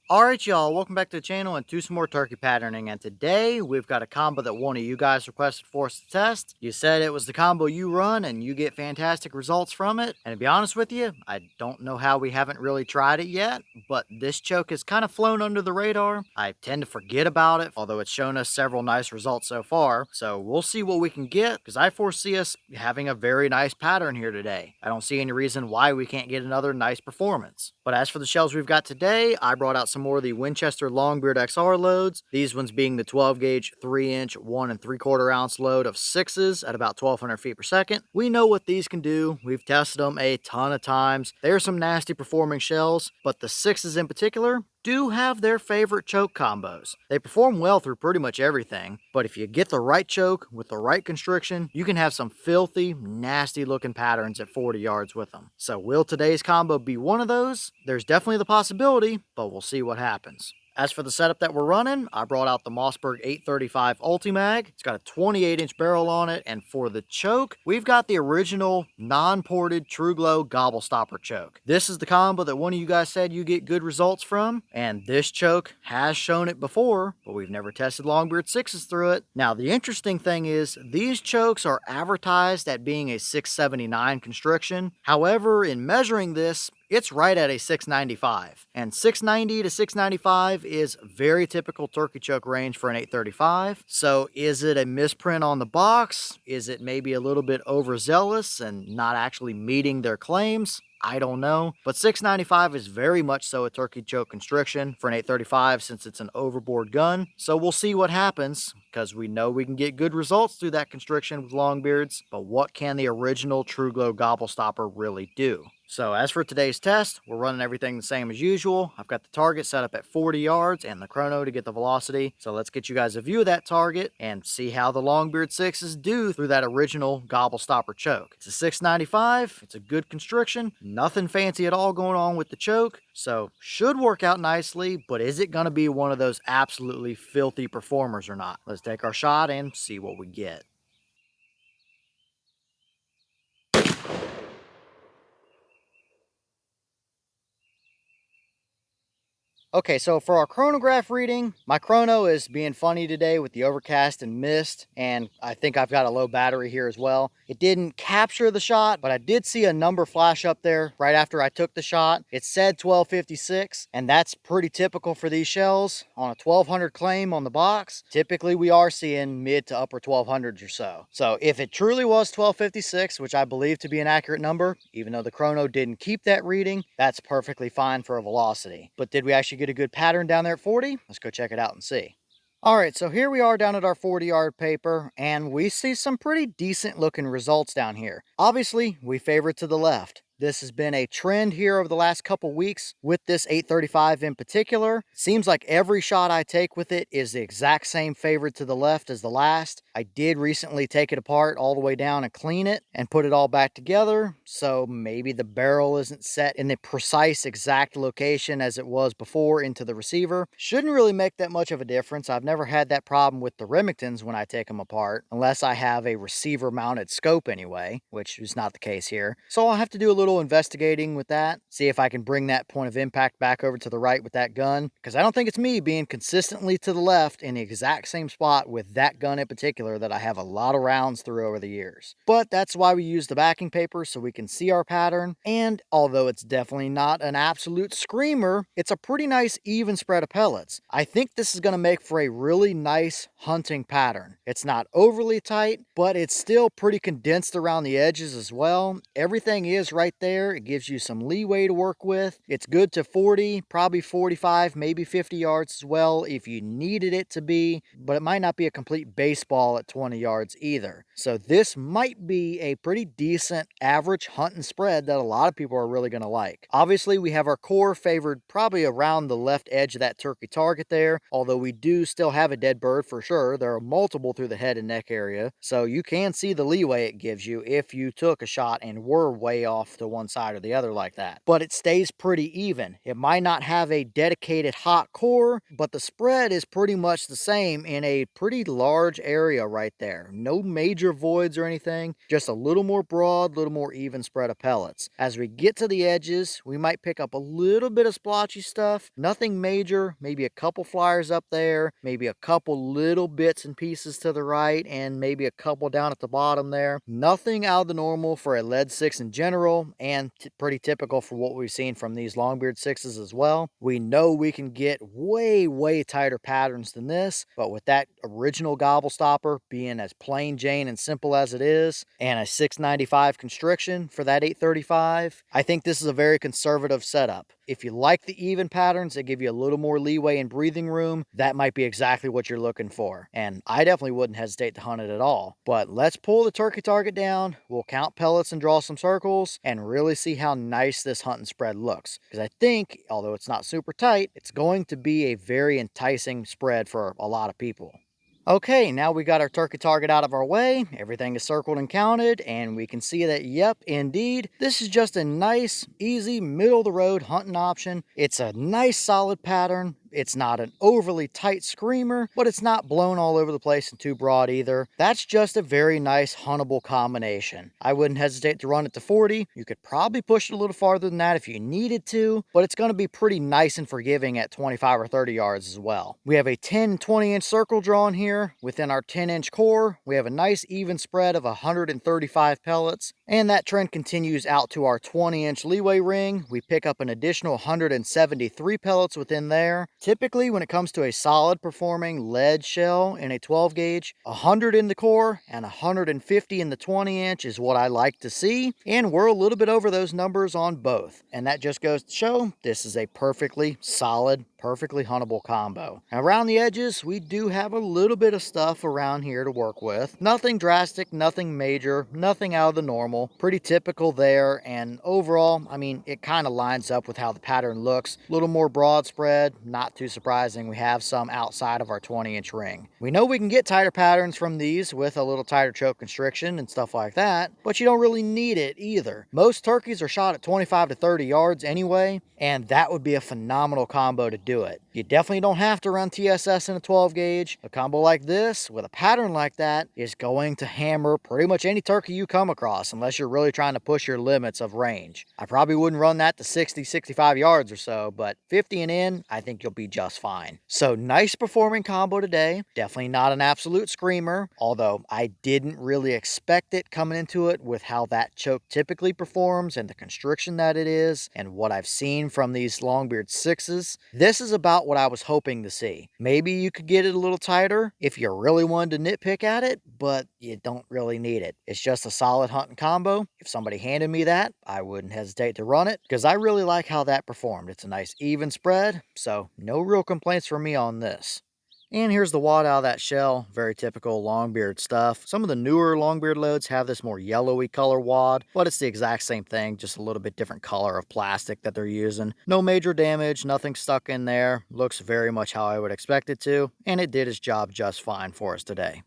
Alright y'all, welcome back to the channel and to some more turkey patterning, and today we've got a combo that one of you guys requested for us to test. You said it was the combo you run and you get fantastic results from it, and to be honest with you, I don't know how we haven't really tried it yet, but this choke has kind of flown under the radar. I tend to forget about it, although it's shown us several nice results so far, so we'll see what we can get, because I foresee us having a very nice pattern here today. I don't see any reason why we can't get another nice performance. But as for the shells we've got today, I brought out some more of the Winchester Longbeard XR loads, these ones being the 12 gauge 3-inch 1 3/4 ounce load of 6s at about 1200 feet per second. We know what these can do. We've tested them a ton of times. They're some nasty performing shells, but the 6s in particular do have their favorite choke combos. They perform well through pretty much everything, but if you get the right choke with the right constriction, you can have some filthy, nasty looking patterns at 40 yards with them. So will today's combo be one of those? There's definitely the possibility, but we'll see what happens. As for the setup that we're running, I brought out the Mossberg 835 Ulti-Mag. It's got a 28-inch barrel on it, and for the choke, we've got the original non-ported Truglo Gobble Stopper choke. This is the combo that one of you guys said you get good results from, and this choke has shown it before, but we've never tested Longbeard 6s through it. Now, the interesting thing is, these chokes are advertised at being a 679 constriction. However, in measuring this, it's right at a 695, and 690 to 695 is very typical turkey choke range for an 835. So is it a misprint on the box? Is it maybe a little bit overzealous and not actually meeting their claims? I don't know, but 695 is very much so a turkey choke constriction for an 835 since it's an overboard gun. So we'll see what happens, because we know we can get good results through that constriction with Longbeards, but what can the original Truglo Gobble Stopper really do? So as for today's test, we're running everything the same as usual. I've got the target set up at 40 yards and the chrono to get the velocity. So let's get you guys a view of that target and see how the Longbeard 6s do through that original Gobble Stopper choke. It's a 695, it's a good constriction, nothing fancy at all going on with the choke, so should work out nicely, but is it going to be one of those absolutely filthy performers or not? Let's take our shot and see what we get. Okay, so for our chronograph reading, my chrono is being funny today with the overcast and mist, and I think I've got a low battery here as well. It didn't capture the shot, but I did see a number flash up there right after I took the shot. It said 1256, and that's pretty typical for these shells. On a 1200 claim on the box, typically we are seeing mid to upper 1200s or so. So if it truly was 1256, which I believe to be an accurate number, even though the chrono didn't keep that reading, that's perfectly fine for a velocity. But did we actually get a good pattern down there at 40? Let's go check it out and see. All right, so here we are down at our 40-yard paper, and we see some pretty decent looking results down here. Obviously, we favor to the left. This has been a trend here over the last couple weeks with this 835 in particular. Seems like every shot I take with it is the exact same favorite to the left as the last. I did recently take it apart all the way down and clean it and put it all back together. So maybe the barrel isn't set in the precise exact location as it was before into the receiver. Shouldn't really make that much of a difference. I've never had that problem with the Remingtons when I take them apart, unless I have a receiver mounted scope anyway, which is not the case here. So I'll have to do a little investigating with that, see if I can bring that point of impact back over to the right with that gun, because I don't think it's me being consistently to the left in the exact same spot with that gun in particular that I have a lot of rounds through over the years. But that's why we use the backing paper, so we can see our pattern, and although it's definitely not an absolute screamer, it's a pretty nice even spread of pellets. I think this is going to make for a really nice hunting pattern. It's not overly tight, but it's still pretty condensed around the edges as well. Everything is right there. It gives you some leeway to work with. It's good to 40, probably 45, maybe 50 yards as well if you needed it to be, but it might not be a complete baseball at 20 yards either. So this might be a pretty decent average hunt and spread that a lot of people are really going to like. Obviously, we have our core favored probably around the left edge of that turkey target there, although we do still have a dead bird for sure. There are multiple through the head and neck area, so you can see the leeway it gives you if you took a shot and were way off to to one side or the other like that. But it stays pretty even. It might not have a dedicated hot core, but the spread is pretty much the same in a pretty large area right there. No major voids or anything, just a little more broad, little more even spread of pellets. As we get to the edges, we might pick up a little bit of splotchy stuff. Nothing major, maybe a couple flyers up there, maybe a couple little bits and pieces to the right, and maybe a couple down at the bottom there. Nothing out of the normal for a lead 6 in general, and pretty typical for what we've seen from these Longbeard 6s as well. We know we can get way tighter patterns than this, but with that original gobble stopper being as plain Jane and simple as it is, and a 695 constriction for that 835, I think this is a very conservative setup. If you like the even patterns that give you a little more leeway and breathing room, that might be exactly what you're looking for. And I definitely wouldn't hesitate to hunt it at all. But let's pull the turkey target down, we'll count pellets and draw some circles, and really see how nice this hunting spread looks. Because I think, although it's not super tight, it's going to be a very enticing spread for a lot of people. Okay, now we got our turkey target out of our way, everything is circled and counted, and we can see that, yep, indeed, this is just a nice, easy, middle-of-the-road hunting option. It's a nice, solid pattern. It's not an overly tight screamer, but it's not blown all over the place and too broad either. That's just a very nice huntable combination. I wouldn't hesitate to run it to 40. You could probably push it a little farther than that if you needed to, but it's going to be pretty nice and forgiving at 25 or 30 yards as well. We have a 10 and 20 inch circle drawn here. Within our 10 inch core, we have a nice even spread of 135 pellets, and that trend continues out to our 20 inch leeway ring. We pick up an additional 173 pellets within there. Typically, when it comes to a solid performing lead shell in a 12 gauge, 100 in the core and 150 in the 20 inch is what I like to see. And we're a little bit over those numbers on both. And that just goes to show this is a perfectly solid, perfectly huntable combo. Now, around the edges, we do have a little bit of stuff around here to work with. Nothing drastic, nothing major, nothing out of the normal. Pretty typical there. And overall, I mean, it kind of lines up with how the pattern looks. A little more broad spread, not too surprising. We have some outside of our 20 inch ring. We know we can get tighter patterns from these with a little tighter choke constriction and stuff like that, but you don't really need it either. Most turkeys are shot at 25 to 30 yards anyway, and that would be a phenomenal combo to do it. You definitely don't have to run TSS in a 12 gauge. A combo like this with a pattern like that is going to hammer pretty much any turkey you come across, unless you're really trying to push your limits of range. I probably wouldn't run that to 60, 65 yards or so, but 50 and in, I think you'll be just fine. So nice performing combo today. Definitely not an absolute screamer, although I didn't really expect it coming into it with how that choke typically performs and the constriction that it is and what I've seen from these Longbeard 6s. This is about what I was hoping to see. Maybe you could get it a little tighter if you really wanted to nitpick at it, but you don't really need it. It's just a solid hunting combo. If somebody handed me that, I wouldn't hesitate to run it because I really like how that performed. It's a nice even spread, so no real complaints from me on this. And here's the wad out of that shell. Very typical Longbeard stuff. Some of the newer Longbeard loads have this more yellowy color wad, but it's the exact same thing, just a little bit different color of plastic that they're using. No major damage, nothing stuck in there. Looks very much how I would expect it to, and it did its job just fine for us today.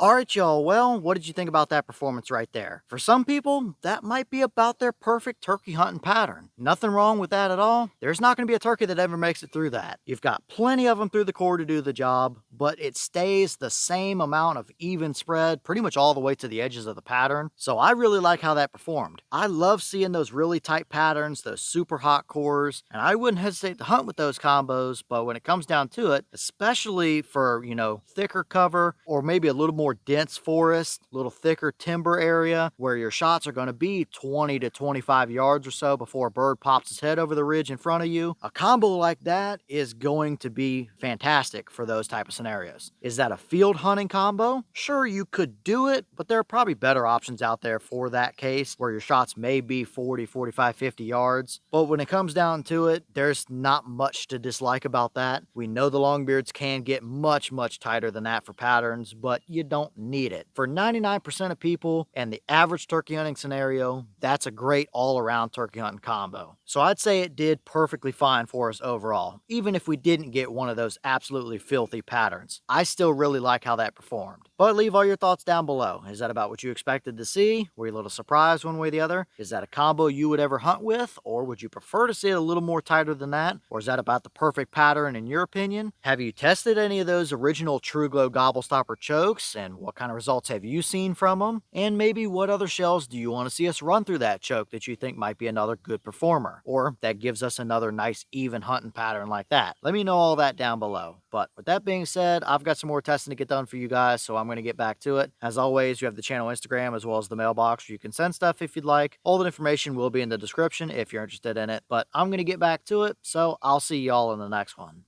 Alright y'all, well, what did you think about that performance right there? For some people, that might be about their perfect turkey hunting pattern. Nothing wrong with that at all. There's not going to be a turkey that ever makes it through that. You've got plenty of them through the core to do the job, but it stays the same amount of even spread pretty much all the way to the edges of the pattern. So I really like how that performed. I love seeing those really tight patterns, those super hot cores, and I wouldn't hesitate to hunt with those combos, but when it comes down to it, especially for, thicker cover or maybe a little more dense forest, a little thicker timber area where your shots are going to be 20 to 25 yards or so before a bird pops its head over the ridge in front of you. A combo like that is going to be fantastic for those type of scenarios. Is that a field hunting combo? Sure, you could do it, but there are probably better options out there for that case where your shots may be 40, 45, 50 yards. But when it comes down to it, there's not much to dislike about that. We know the Longbeards can get much, much tighter than that for patterns, but you don't need it. For 99% of people and the average turkey hunting scenario, that's a great all-around turkey hunting combo. So I'd say it did perfectly fine for us overall. Even if we didn't get one of those absolutely filthy patterns, I still really like how that performed. But leave all your thoughts down below. Is that about what you expected to see? Were you a little surprised one way or the other? Is that a combo you would ever hunt with? Or would you prefer to see it a little more tighter than that? Or is that about the perfect pattern in your opinion? Have you tested any of those original Truglo Gobble Stopper chokes? And what kind of results have you seen from them? And maybe what other shells do you want to see us run through that choke that you think might be another good performer? Or that gives us another nice even hunting pattern like that? Let me know all that down below. But with that being said, I've got some more testing to get done for you guys, so I'm going to get back to it. As always, you have the channel Instagram as well as the mailbox where you can send stuff if you'd like. All the information will be in the description if you're interested in it, but I'm going to get back to it, so I'll see y'all in the next one.